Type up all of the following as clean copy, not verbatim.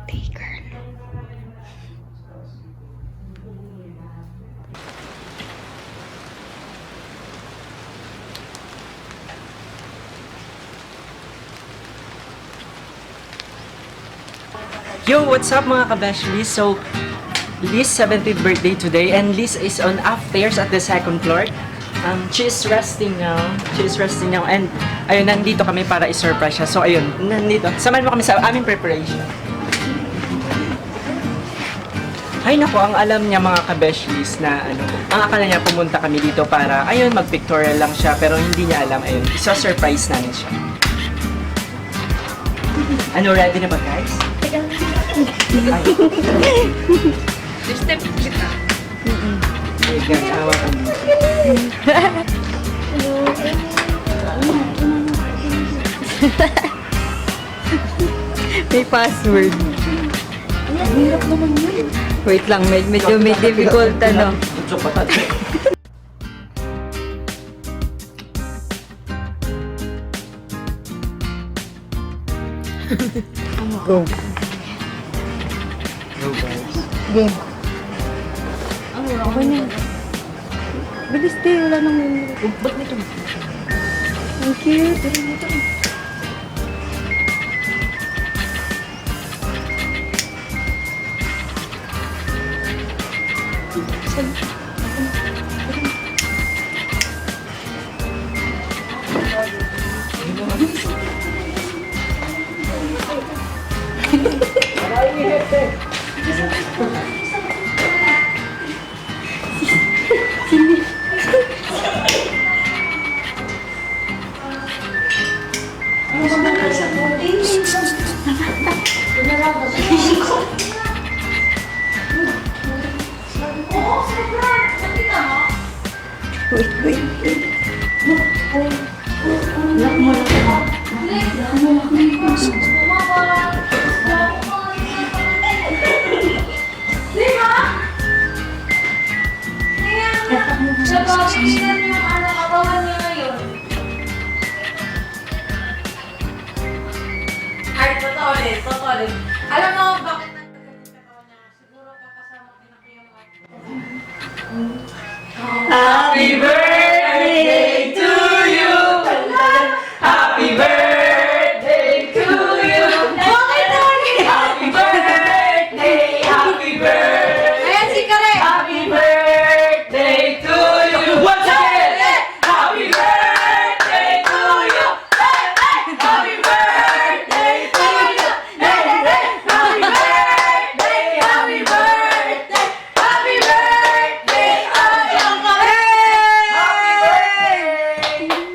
Taker. Yo, what's up mga kabeshlis? So, Liz 17th birthday today and Liz is on upstairs at the second floor. She is resting now. And ayun, nandito kami para i-surprise siya. So ayun, nandito. Samahan mo kami sa aming preparation. Ay nako, ang alam niya mga kabeshlis na ang akala niya pumunta kami dito para ayun, mag-pictorial lang siya pero hindi niya alam, ayun, isa-surprise namin siya. Ready na ba guys? Step kita. Awa kami. May password. Hirap naman yun. Wait lang, medyo may difficult Go. Go guys. Game. Okay na. Bilis din, wala nang Ba't nito? ang cute. Sabagitan yung katawan niya ngayon. Ay, totoo ulit. Alam mo bakit nagkaganyan katawan niya? Siguro papasama pinakiyong Happy birthday to you! Happy birthday to you! Bakit naman yun? Happy birthday! Happy birthday! Ayan si Kare! Happy birthday to you! Once again! Happy birthday to you! Happy birthday to you! Happy birthday! Happy birthday! Happy birthday!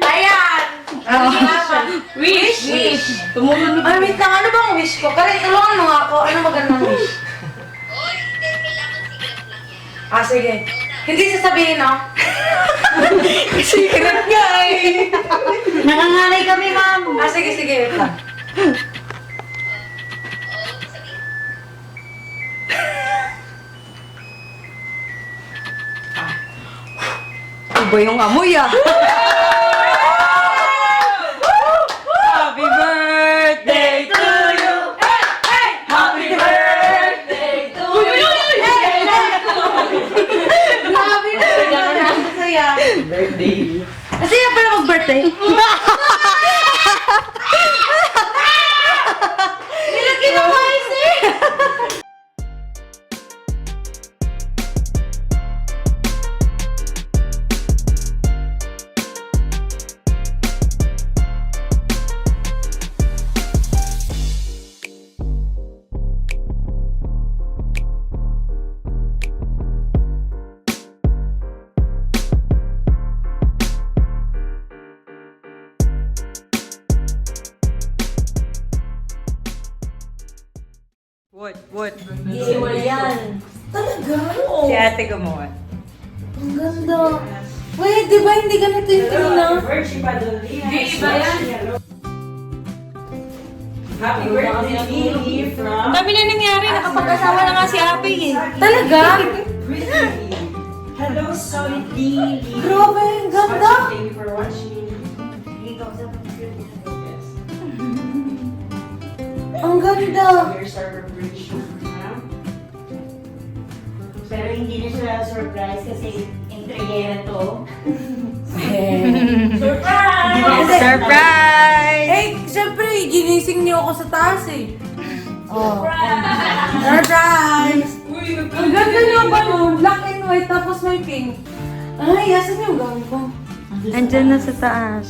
Ayan! Wish! Ay, wait lang. Ano bang wish ko? Kare, tulungan mo nga ako. Ano magandang wish? Sige. Hindi sasabihin, no? Secret nga eh. Nangangalay kami, ma'am. Sige. Wait lang. Iba yung amoy ah. Happy birthday to you! Happy birthday to you! Grabe na. Masaya. Birthday! Masaya pala mag-birthday. Nilagyan ng mais eh. What? Yan. Talaga? Si ate gumawa. Ang ganda. Wait, di ba hindi ganito yung tingnan? Hindi, iba yan. Happy birthday, Lily, from... Dami na nangyari. Nakapag-asawa na nga si ate eh. Talaga? Hello, Solid Lily. Grabe, ang ganda. Thank you for watching. Ang ganda. Here's our preparation. surprise kasi intrigera to. Surprise! Eh, syempre, ginising niyo ako sa taas eh. Oh. Surprise! Ang ganda niyo ba nun? Black and white tapos may pink. Ay, asan yung gawin ko? Andyan na sa taas.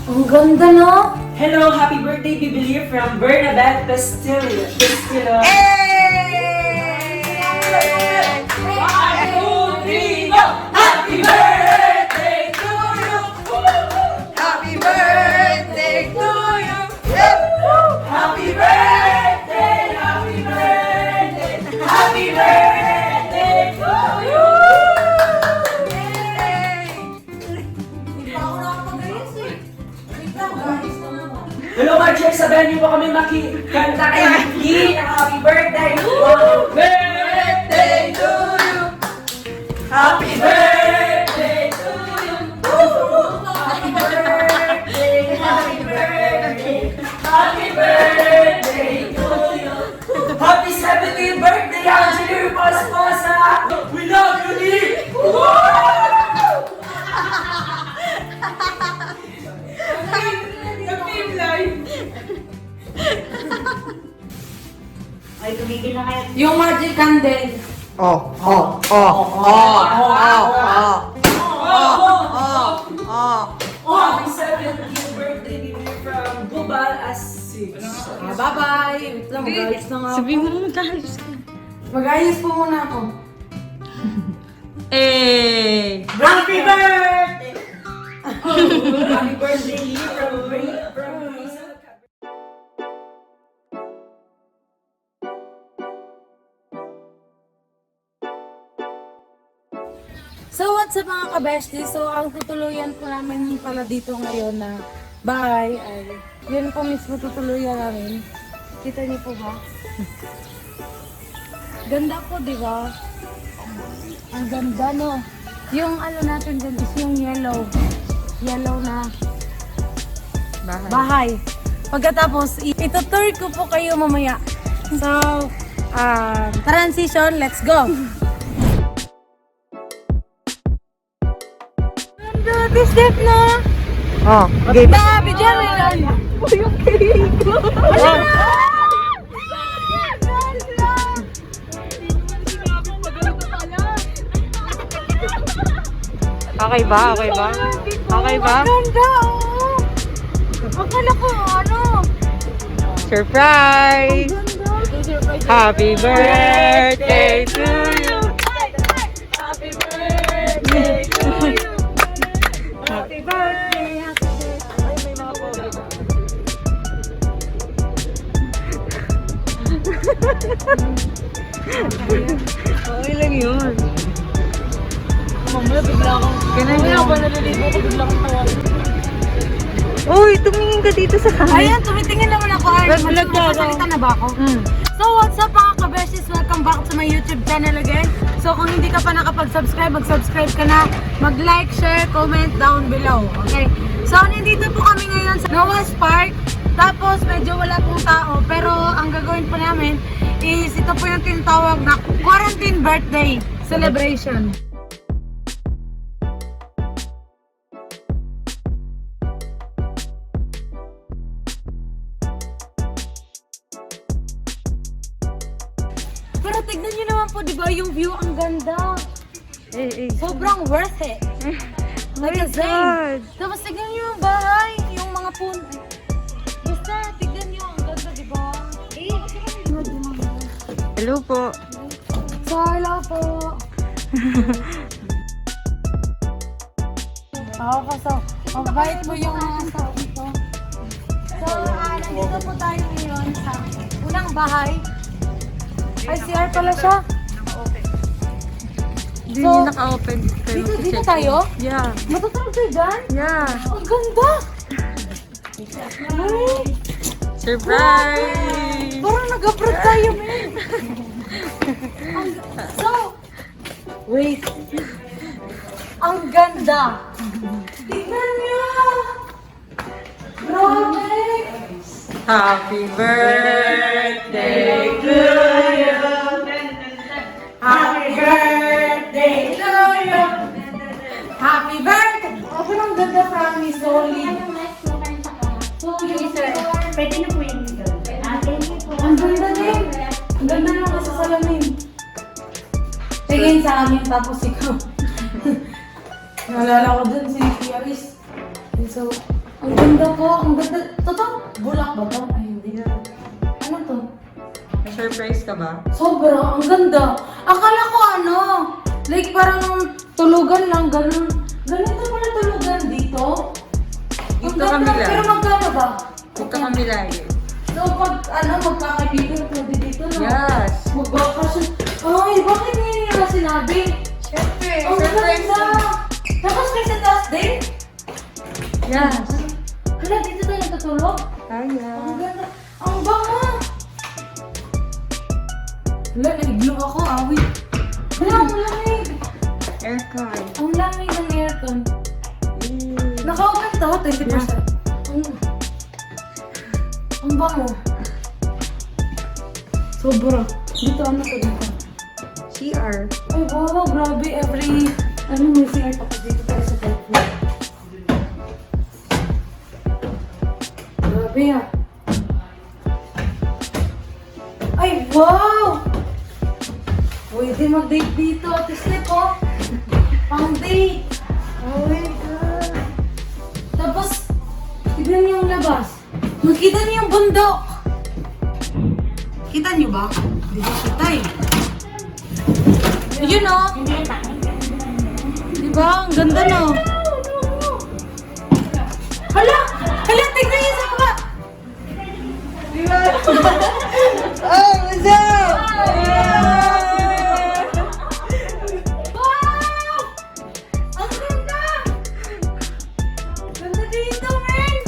Ang ganda no? Hello, happy birthday, Bibili from Bernadette Pestillo. Pestillo. One, two, three, go! Happy birthday to you! Happy birthday to you! Happy birthday, happy birthday, happy birthday to you! Hindi pa ako nakapag-ayos eh. Wait lang, guys. Hello, mga cheers! Sabihan niyo po kami makikanta kay Vicky ng happy birthday! Happy birthday to you! Happy birthday to you! Happy birthday, happy birthday, happy birthday to you! Happy 17th birthday, Angeli Pasposa! We love you, Lee! Team life! Ay, tumigil na kayo. Yung magic candle. Happy 17th birthday from Bubal Assis. Bye-bye. Wait lang, mag-ayos na nga ako. Sabi mo mag-alis ka. Mag-ayos po muna ako. Eh! Happy birthday! Happy birthday, Lee, from Hazel. So what's up mga kabeshti? So ang tutuluyan po namin pala dito ngayon na bahay ay yun po mismo tutuluyan namin. Kita niyo po ba? Ganda po, di ba? Ang ganda no. Yung ano natin dyan is yung yellow. Yellow na bahay. Pagkatapos, itutour ko po kayo mamaya. So, transition, let's go! Grabe, step na! Oh, game. Grabe, dyan may lang! Yung kilig ko! Okay ba? Okay ba? Okay ba? Ganda, oo! Akala ko, ano? Surprise! Happy birthday to you! Happy birthday to you! Happy birthday! Okay lang yun. Mamaya bigla akong... Ganun Mamaya yun. ba naliligo ko bigla akong tawagin? Uy, tumingin ka dito sa camera. Ayan, tumitingin naman ako. Ay, Vlog ka, magsasalita na ba ako? Mm. So what's up mga kabeshis? Welcome back to my YouTube channel again. So kung hindi ka pa nakapag-subscribe, mag-subscribe ka na. Mag-like, share, comment down below. Okay? So nandito po kami ngayon sa Noah's Park. Tapos medyo wala pong tao. Pero ang gagawin po namin is ito po yung tinatawag na quarantine birthday celebration. Pero tignan nyo naman po, di ba, yung view ang ganda. Sobrang worth it. Like a God. Tapos tignan nyo yung bahay, yung mga puno. Basta, tignan nyo, ang ganda, di ba? Hello po. So, hello po. Okay, so, mabait po yung mga tao dito. So, nandito po tayo ngayon sa unang bahay. Ay, CR pala siya. Hindi So, naka-open. Dito tayo? Yeah. Matutulog kayo dyan? Yeah. Ang ganda! Ay, Surprise! parang nag-abroad tayo, men. So, wait. Ang ganda! Tignan niyo! Grabe! Happy birthday to you. Happy birthday to you. Happy birthday. Okay lang, ganda, promise. Solid. Pwede na po yung Ang ganda din. Ang ganda ng masasalamin. Tingin sa amin, tapos ikaw. Naalala ko dun si Aris. So, ang ganda po. Ang ganda. Totoo, bulak ba to? Ay, hindi na. Ano to? Surprise ka ba? Sobra, ang ganda. Akala ko ano, like parang tulugan lang, ganun. Ganito pala tulugan dito. Ang Dito ganda, kami lang. pero magkano ba? Dito kami lagi. So, pag magkakaibigan, pwede dito na. Yes. Magbakasyon. Ay, bakit hindi nila sinabi? Siyempre, Ang ganda. Tapos may sa taas din? Yes. Hala, dito tayo natutulog? Kaya. Ang ganda. Ang bango. Hala, nag-glow ako, awi. Hala, ang lamig. Aircon. Ang lamig ng aircon. Naka-open to, 20%. Ang bango. Sobra. Dito, ano to dito? CR. Ay, wow, grabe. May CR tapos dito tayo sa third floor. Grabe ah. Ay, wow! Pwede mag-date dito. Tisnip oh. Pang date. Oh my God. Tapos, tignan niyo yung labas. Makita niyo yung bundok. Kita niyo ba? Hindi ko kita eh. Yun oh. Diba? Ang ganda no. Hala! Hala! Tignan niyo sa baba! Diba? Oh, what's up? Wow! Ang ganda! Ganda dito, men!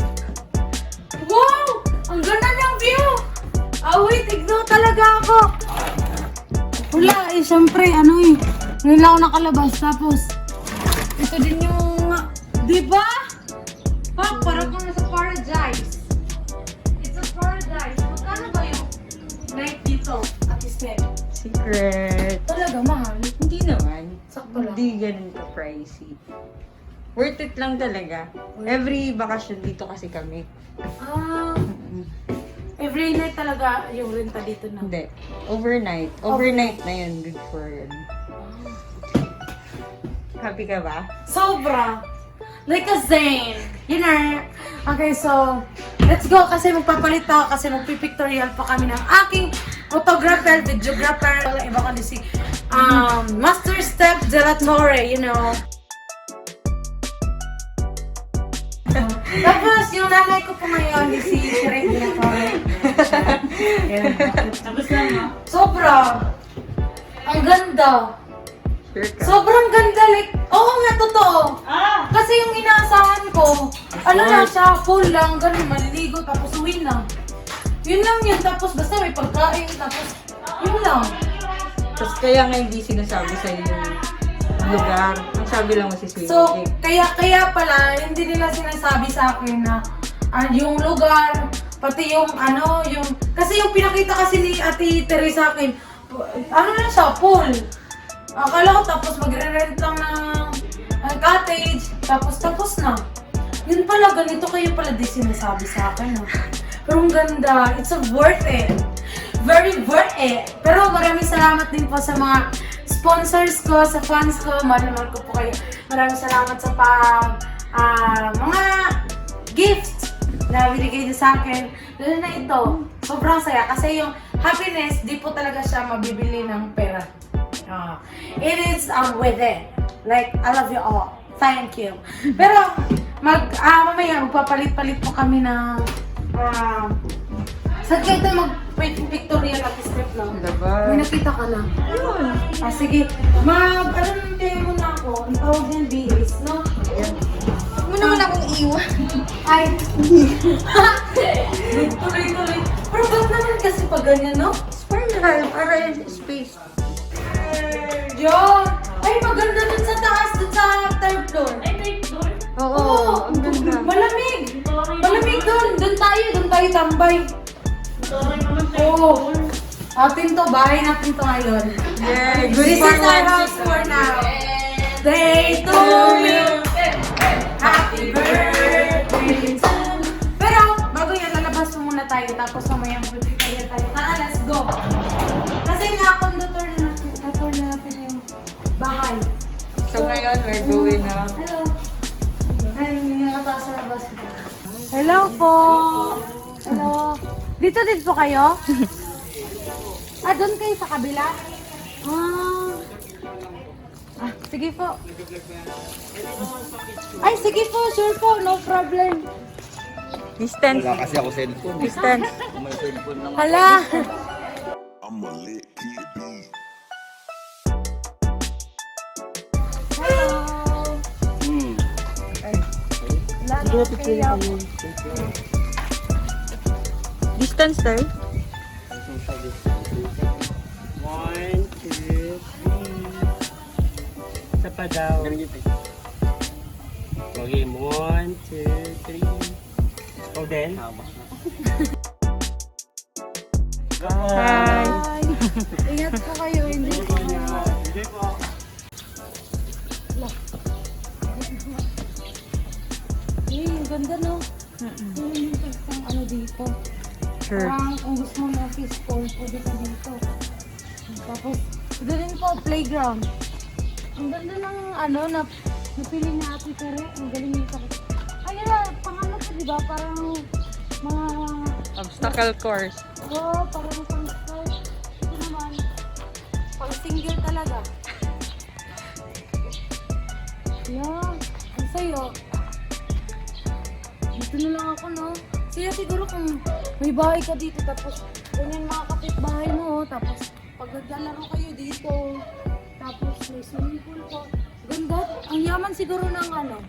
Wow! Ang ganda ng view! Wait, tignan talaga ako! Wala eh, syempre, ano eh. Ngayon lang ako nakalabas, tapos ito din yung, di ba? Pak, parang kang nasa paradise. It's a paradise. Magkano ba yung night dito at step? Secret. Talaga, mahal. Hindi naman. Sakto lang. Hindi ganun ka pricey. Worth it lang talaga. Every bakasyon dito kasi kami. Ah, every night talaga yung renta dito na. Hindi. Overnight. Overnight na yun. Good for yun. Happy ka ba? Sobra! Like a Zane! You know? Okay, so, let's go kasi magpapalit ako kasi magpipictorial pa kami ng aking photographer, videographer, wala iba kundi si Master Step Gelatore, you know. Tapos, yung nanay ko po ngayon, si Sherry Gelatore. Tapos lang mo. Sobra! Ang ganda! Sure ka? Sobrang ganda, like, oo nga, totoo. Ah! Kasi yung inaasahan ko, ano lang siya, full lang, ganun, maliligo, tapos uwi na. Yun lang yun, tapos basta may pagkain, tapos yun lang. Tapos kaya nga hindi sinasabi sa yung lugar. Ang sabi lang mo si Sweetie. So, kaya pala, hindi nila sinasabi sa akin na yung lugar, pati yung ano, yung, kasi yung pinakita kasi ni Ate Teresa sa akin, ano na siya, pool. Akala ko tapos magre-rent lang ng cottage, tapos na. Yun pala, ganito kayo pala di sinasabi sa akin. No? Pero ang ganda, it's a worth it. Very worth it. Pero maraming salamat din po sa mga sponsors ko, sa fans ko. Mahal ko po kayo. Maraming salamat sa mga gifts na binigay niyo sa akin. Lalo na ito, sobrang saya. Kasi yung happiness, di po talaga siya mabibili ng pera. It is with it. Like, I love you all. Thank you. Pero, mamaya, magpapalit-palit po kami ng saan kayo tayo mag-pictorial at script lang? Diba? May nakita ka na. Ayun. Sige. Ano nang tayo muna ako? Ang tawag niyan, bihis, no? Huwag mo naman akong iwan. Ay. Tuloy-tuloy. Pero ba't naman kasi pag ganyan, no? Para space. Yun. Ay, maganda dun sa taas, dun sa third floor. Ay, take door. Oo, ang ganda. Malamig. Malamig dun. Dun tayo tayo. Doon tayo tambay. Oo. Atin to. Bahay natin to ngayon. Yay! This is our house for now. Day to you. Happy birthday to. Pero, bago yan, lalabas mo muna tayo. Tapos mamayang birthday tayo. Tara, let's go. Kasi nga, conductor na natin yung bahay. So ngayon, we're going na. Hello. Ay, hindi nga kataas sa labas. Hello po. Hello. Dito po kayo? Doon kayo sa kabila? Sige po. Ay, sige po. Sure po. No problem. Distance. Wala kasi ako cellphone. Distance. May cellphone lang. Hala. I'm a lit kid, beat. Hello. Lahat kayo. Distance tayo. 1, 2, 3. Isa pa daw. Okay, 1, 2, 3. Oh, then? Hi. Hi. Ingat po kayo. Hindi po. Ang ganda no? Yung ano dito. Sure. Parang kung gusto mo ng office call, pwede ka dito. Tapos, ito din po, playground. Ang ganda ng ano, napili ni Ate Tere. Ang galing nito. Ayun na, pangalan ko, di ba? Parang mga, Obstacle course. parang pang start. Ito naman, pang single talaga. Yeah, ang sayo. Dito na lang ako, no? Kaya siguro kung may bahay ka dito, tapos ganyan mga kapitbahay mo, tapos pag naglalaro kayo dito, tapos may swimming pool ko. Ganda. Ang yaman siguro ng ano,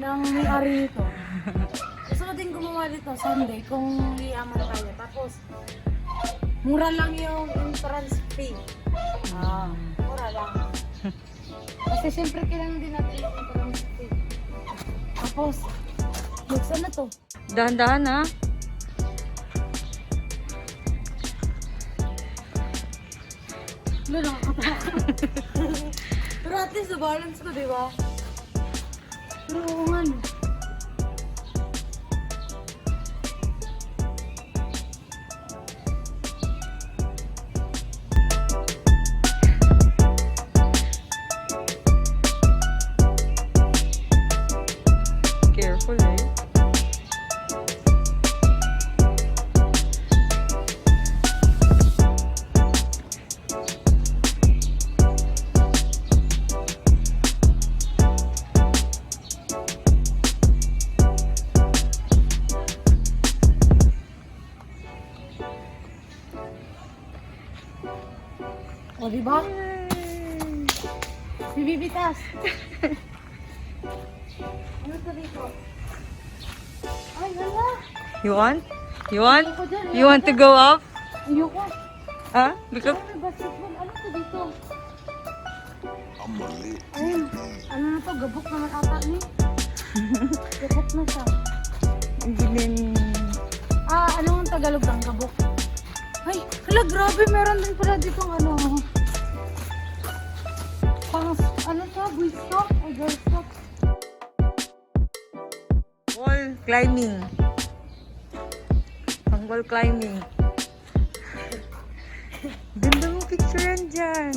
ng may-ari nito. Gusto ko din gumawa dito someday kung yaman tayo. Tapos, mura lang yung entrance fee. Mura lang. Kasi siyempre kailangan din natin yung entrance fee. Tapos, next ano to? Dahan-dahan ha. Wala, nakakatakot. Pero at least na-balance ko, di ba? Pero oo nga, no. Careful eh. O, di ba? Bibibitas. Ano to dito? Ay, hala. You want? You want? Ayoko dyan. You want to go up? Ayoko. Huh? Because Ay, may basketball. Ano to dito? I'm a lit Ayun. Ano na to? Gabok naman ata ni. Gabok na siya. ang gilin. Ano ang Tagalog ng gabok? Ay, hala, grabe. Meron din pala ditong ano. Pang, ano siya? Boys shop? Ay, girls shop. Wall climbing. Pang wall climbing. Ganda mo picturean dyan.